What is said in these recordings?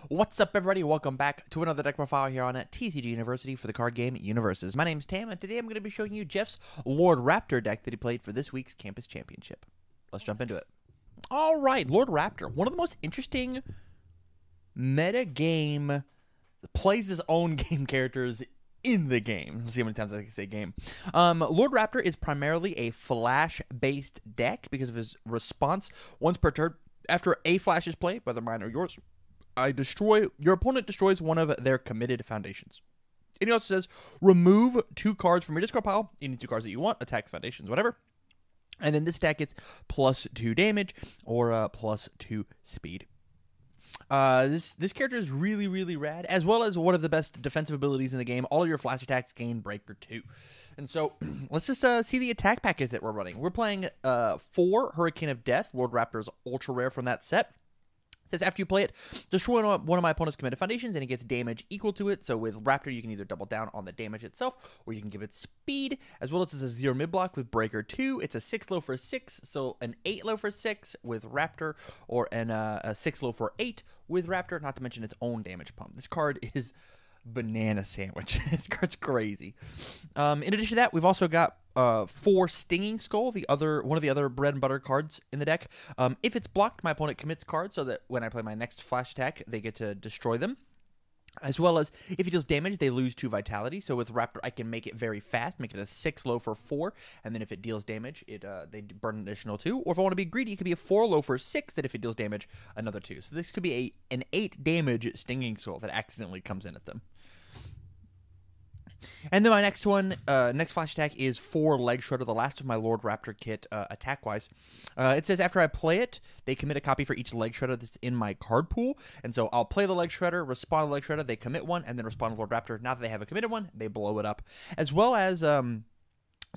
What's up, everybody? Welcome back to another deck profile here on TCG University for the card game UniVersus. My name's Tam, and today I'm going to be showing you Jeff's Lord Raptor deck that he played for this week's Campus Championship. Let's jump into it. All right, Lord Raptor, one of the most interesting meta game, plays his own game characters in the game. Let's see how many times I can say game. Lord Raptor is primarily a flash-based deck because of his response once per turn. After a flash is played, whether mine or yours, your opponent destroys one of their committed foundations. And he also says, remove 2 cards from your discard pile, any 2 cards that you want, attacks, foundations, whatever. And then this attack gets +2 damage or +2 speed. This character is really, really rad, as well as one of the best defensive abilities in the game. All of your flash attacks gain Breaker 2. And so, let's just see the attack package that we're running. We're playing 4 Hurricane of Death. Lord Raptor is ultra rare from that set. It says after you play it, destroy one of my opponent's committed foundations, and it gets damage equal to it. So with Raptor, you can either double down on the damage itself, or you can give it speed, as well as it's a 0 mid block with Breaker 2. It's a 6 low for 6, so an 8 low for 6 with Raptor, or a 6 low for 8 with Raptor, not to mention its own damage pump. This card is banana sandwich. This card's crazy. In addition to that, we've also got 4 Stinging Skull, one of the other bread and butter cards in the deck. If it's blocked, my opponent commits cards so that when I play my next flash attack, they get to destroy them. As well as, if he deals damage, they lose 2 vitality. So with Raptor, I can make it very fast, make it a 6 low for 4, and then if it deals damage, they burn an additional 2. Or if I want to be greedy, it could be a 4 low for 6, that if it deals damage, another 2. So this could be an 8 damage Stinging Skull that accidentally comes in at them. And then my next flash attack is 4 Leg Shredder, the last of my Lord Raptor kit attack-wise. It says after I play it, they commit a copy for each Leg Shredder that's in my card pool. And so I'll play the Leg Shredder, respond to the Leg Shredder, they commit one, and then respond to Lord Raptor. Now that they have a committed one, they blow it up. As well as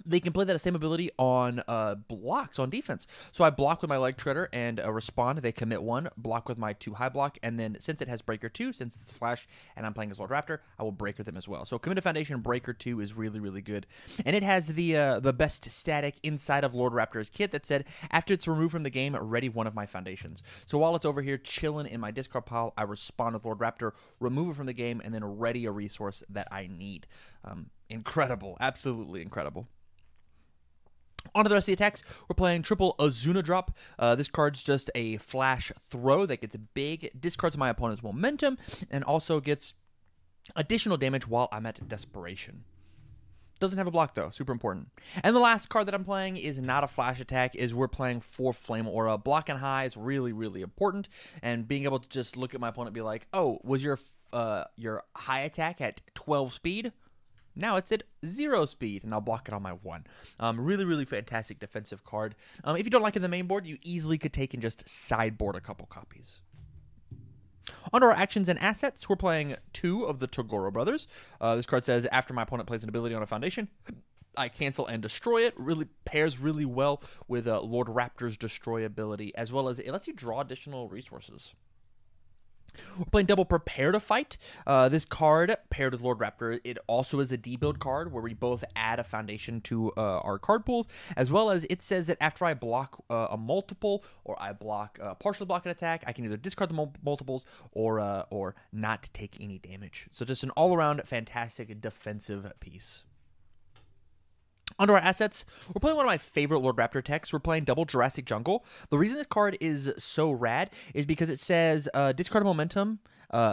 they can play that same ability on blocks on defense. So I block with my Leg Shredder and respond. They commit 1, block with my 2 high block, and then since it has Breaker 2, since it's Flash and I'm playing as Lord Raptor, I will break with them as well. So Committed Foundation Breaker 2 is really, really good. And it has the best static inside of Lord Raptor's kit that said, after it's removed from the game, ready one of my foundations. So while it's over here chilling in my discard pile, I respond with Lord Raptor, remove it from the game, and then ready a resource that I need. Incredible. Absolutely incredible. On to the rest of the attacks, we're playing triple Azuna Drop. This card's just a flash throw that gets big, discards my opponent's momentum, and also gets additional damage while I'm at Desperation. Doesn't have a block, though. Super important. And the last card that I'm playing is not a flash attack, is we're playing 4 Flame Aura. Blocking high is really, really important, and being able to just look at my opponent and be like, oh, was your high attack at 12 speed? Now it's at 0 speed, and I'll block it on my 1. Really, really fantastic defensive card. If you don't like it in the main board, you easily could take and just sideboard a couple copies. On to our actions and assets, we're playing 2 of the Togoro Brothers. This card says, after my opponent plays an ability on a foundation, I cancel and destroy it. Really pairs really well with Lord Raptor's destroy ability, as well as it lets you draw additional resources. We're playing double Prepare to Fight. This card, paired with Lord Raptor, it also is a debuild card where we both add a foundation to our card pools, as well as it says that after I block a multiple or I partially block an attack, I can either discard the multiples or not take any damage. So just an all-around fantastic defensive piece. Onto our assets, we're playing one of my favorite Lord Raptor techs. We're playing double Jurassic Jungle. The reason this card is so rad is because it says discard momentum,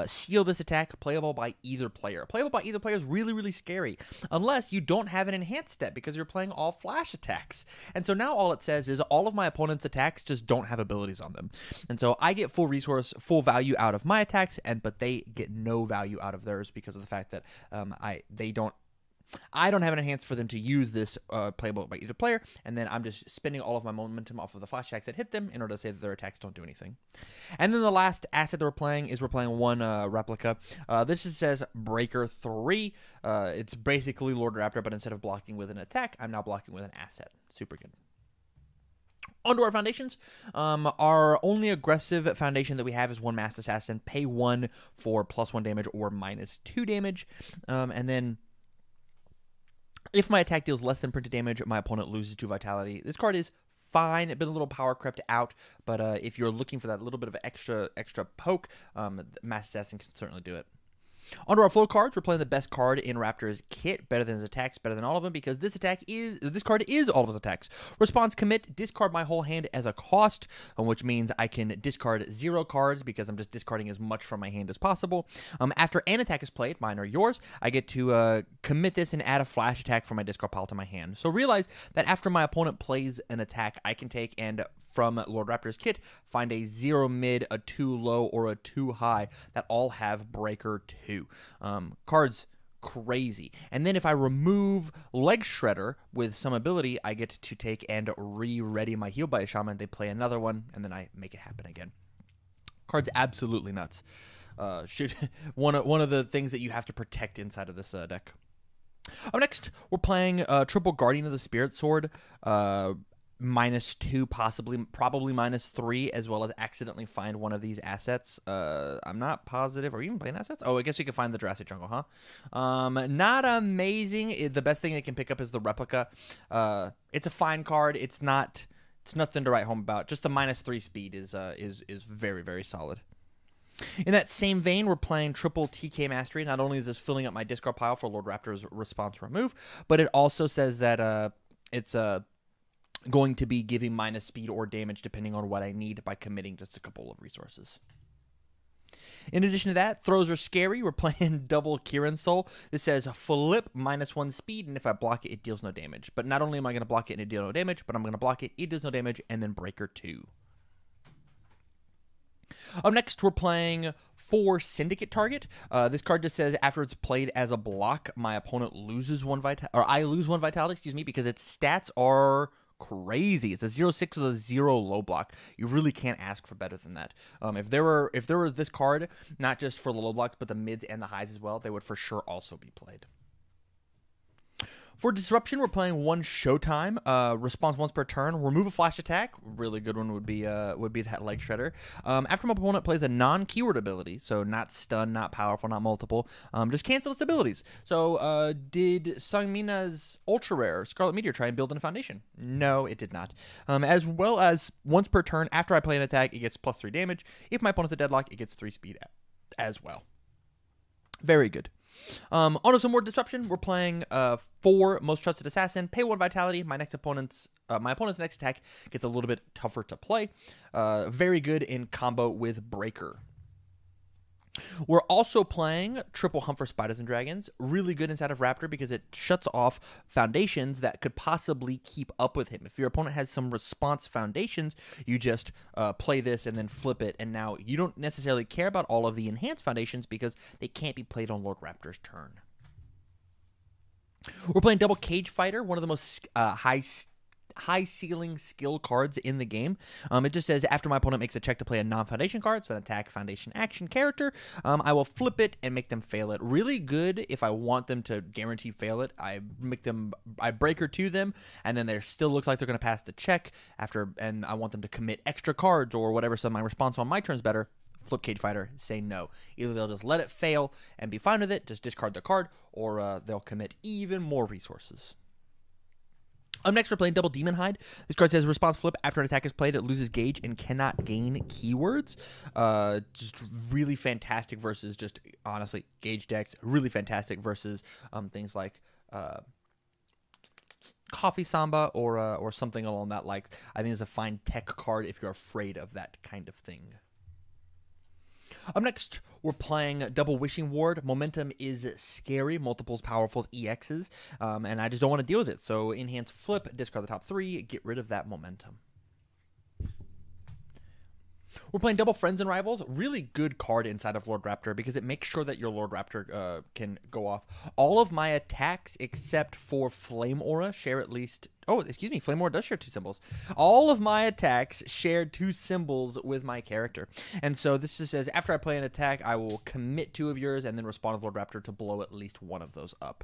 seal this attack, playable by either player. Playable by either player is really, really scary, unless you don't have an enhanced step because you're playing all flash attacks. And so now all it says is all of my opponent's attacks just don't have abilities on them. And so I get full resource, full value out of my attacks, but they get no value out of theirs because of the fact that I don't have an enhance for them to use this playable by either player, and then I'm just spending all of my momentum off of the flash attacks that hit them in order to say that their attacks don't do anything. And then the last asset that we're playing is 1 replica. This just says Breaker 3. It's basically Lord Raptor, but instead of blocking with an attack, I'm now blocking with an asset. Super good. Onto our foundations. Our only aggressive foundation that we have is 1 Masked Assassin. Pay 1 for +1 damage or -2 damage. And then if my attack deals less than printed damage, my opponent loses 2 vitality. This card is fine. It's been a little power crept out, but if you're looking for that little bit of extra poke, Mass Assassin can certainly do it. Onto our flow cards, we're playing the best card in Raptor's kit, better than his attacks, better than all of them, because this card is all of his attacks. Response commit, discard my whole hand as a cost, which means I can discard 0 cards because I'm just discarding as much from my hand as possible. After an attack is played, mine or yours, I get to commit this and add a flash attack from my discard pile to my hand. So realize that after my opponent plays an attack, I can take and from Lord Raptor's kit, find a 0 mid, a 2 low, or a 2 high that all have breaker 2. Cards crazy. And then if I remove Leg Shredder with some ability, I get to take and re-ready my Heal by a Shaman. They play another one, and then I make it happen again. Card's absolutely nuts. One of the things that you have to protect inside of this deck. Up next, we're playing triple Guardian of the Spirit Sword. -2, probably -3, as well as accidentally find one of these assets. I'm not positive. Are you even playing assets? Oh, I guess you can find the Jurassic Jungle, huh? Not amazing. The best thing they can pick up is the replica. It's a fine card. It's nothing to write home about. Just the -3 speed is very, very solid. In that same vein, we're playing triple TK Mastery. Not only is this filling up my discard pile for Lord Raptor's response remove, but it also says that it's going to be giving minus speed or damage depending on what I need by committing just a couple of resources. In addition to that, throws are scary. We're playing double Kirin Soul. This says flip -1 speed, and if I block it, it deals no damage. But not only am I going to block it and it deals no damage, but I'm going to block it, it does no damage, and then breaker 2. Up next, we're playing 4 Syndicate Target. This card just says after it's played as a block, my opponent loses 1 vitality, or I lose 1 vitality, excuse me, because its stats are crazy. It's a 0/6 with a 0 low block. You really can't ask for better than that. If there was this card, not just for the low blocks, but the mids and the highs as well, they would for sure also be played. For Disruption, we're playing 1 Showtime. Response once per turn. Remove a flash attack. Really good one would be that Leg Shredder. After my opponent plays a non-keyword ability, so not stun, not powerful, not multiple, just cancel its abilities. So did Sangmina's Ultra Rare Scarlet Meteor try and build in a foundation? No, it did not. As well as once per turn, after I play an attack, it gets +3 damage. If my opponent's a deadlock, it gets 3 speed as well. Very good. On some more Disruption, we're playing 4 Most Trusted Assassin, pay 1 vitality. My opponent's next attack gets a little bit tougher to play. Very good in combo with Breaker. We're also playing triple Hunt for Spiders and Dragons. Really good inside of Raptor because it shuts off foundations that could possibly keep up with him. If your opponent has some response foundations, you just play this and then flip it, and now you don't necessarily care about all of the enhanced foundations because they can't be played on Lord Raptor's turn. We're playing double Cage Fighter, one of the most high ceiling skill cards in the game. It just says after my opponent makes a check to play a non-foundation card, so an attack, foundation, action character, I will flip it and make them fail it. Really good if I want them to guarantee fail it. I breaker to them, and then there still looks like they're going to pass the check and I want them to commit extra cards or whatever, so my response on my turn is better. Flip Cage Fighter, say no. Either they'll just let it fail and be fine with it, just discard the card, or they'll commit even more resources. Up next, we're playing double Demon Hide. This card says response flip. After an attack is played, it loses gauge and cannot gain keywords. Just really fantastic versus just, honestly, gauge decks. Really fantastic versus things like Coffee Samba or something along that like. I think it's a fine tech card if you're afraid of that kind of thing. Up next, we're playing double Wishing Ward. Momentum is scary. Multiples, powerfuls, EXs. And I just don't want to deal with it. So enhance flip, discard the top 3, get rid of that momentum. We're playing double Friends and Rivals. Really good card inside of Lord Raptor because it makes sure that your Lord Raptor can go off. All of my attacks except for Flame Aura share at least... Oh, excuse me. Flame Aura does share 2 symbols. All of my attacks share 2 symbols with my character. And so this just says after I play an attack, I will commit 2 of yours and then respond as Lord Raptor to blow at least 1 of those up.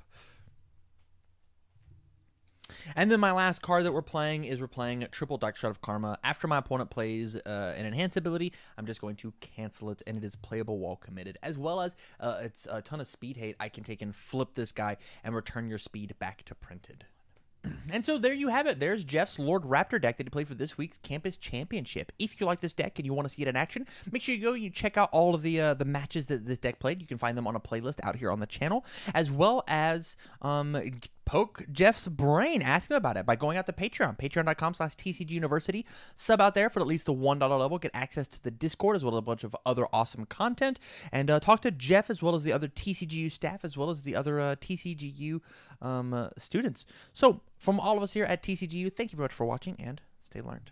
And then my last card that we're playing is triple Dark Shroud of Karma. After my opponent plays an enhanced ability, I'm just going to cancel it, and it is playable while committed. As well as it's a ton of speed hate. I can take and flip this guy and return your speed back to printed. And so there you have it. There's Jeff's Lord Raptor deck that he played for this week's Campus Championship. If you like this deck and you want to see it in action, make sure you go and you check out all of the matches that this deck played. You can find them on a playlist out here on the channel, as well as poke Jeff's brain, ask him about it by going out to Patreon, patreon.com/TCGUniversity. Sub out there for at least the $1 level, get access to the Discord as well as a bunch of other awesome content, and talk to Jeff as well as the other TCGU staff as well as the other TCGU students. So from all of us here at TCGU, thank you very much for watching and stay learned.